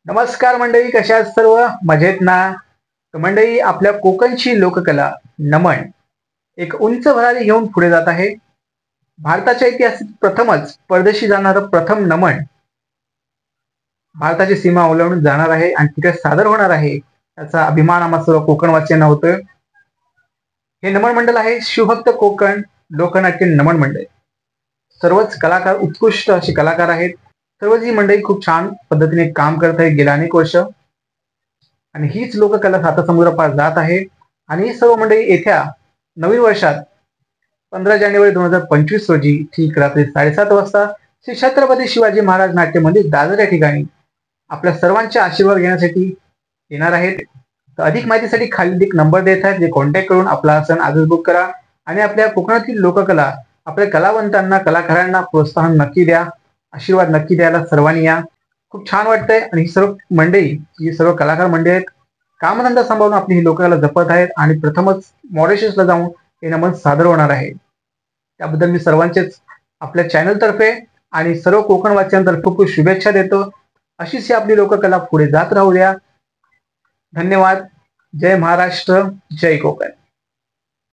नमस्कार मंडळी, कशा आहात सर्व? मजेत ना? तर मंडळी, आपल्या कोकणची लोककला नमन एक उंच भरारी घेऊन पुढे जात आहे. भारताच्या इतिहासात प्रथमच परदेशी जाणारं प्रथम नमन भारताची सीमा ओलांडून जाणार आहे आणि तिथे सादर होणार आहे. याचा अभिमान आम्हा सर्व कोकणवासियांना होतोय. हे नमन मंडळ आहे शिवभक्त कोकण लोकनाट्य नमन मंडळ. सर्वच कलाकार उत्कृष्ट असे कलाकार आहेत. सर्वच ही मंडळी खूप छान पद्धतीने काम करत आहे गेल्या अनेक वर्ष, आणि हीच लोककला सातासमुद्रापार जात आहे. आणि ही सर्व मंडळी येत्या नवीन वर्षात 15 जानेवारी 2025 रोजी ठीक रात्री 7:30 वाजता श्री छत्रपती शिवाजी महाराज नाट्य मंदिर दादर या ठिकाणी आपल्या सर्वांचे आशीर्वाद घेण्यासाठी येणार आहेत. तर अधिक माहितीसाठी खाली एक नंबर देत आहेत, जे कॉन्टॅक्ट करून आपला सण आजच बुक करा आणि आपल्या कोकणातील लोककला, आपल्या कलावंतांना, कलाकारांना प्रोत्साहन नक्की द्या, आशीर्वाद नक्की द्यायला सर्वांनी या. खूप छान वाटतंय. आणि ही सर्व मंडळी, ही सर्व कलाकार मंडळी आहेत, कामधंदा सांभाळून आपली ही लोककला जपत आहेत आणि प्रथमच मॉरिशसला जाऊन हे नमन सादर होणार आहे. त्याबद्दल मी सर्वांचेच आपल्या चॅनल तर्फे आणि सर्व कोकणवासियांतर्फे खूप खूप शुभेच्छा देतो. अशीच ही आपली लोककला पुढे जात राहू द्या. धन्यवाद. जय महाराष्ट्र, जय कोकण.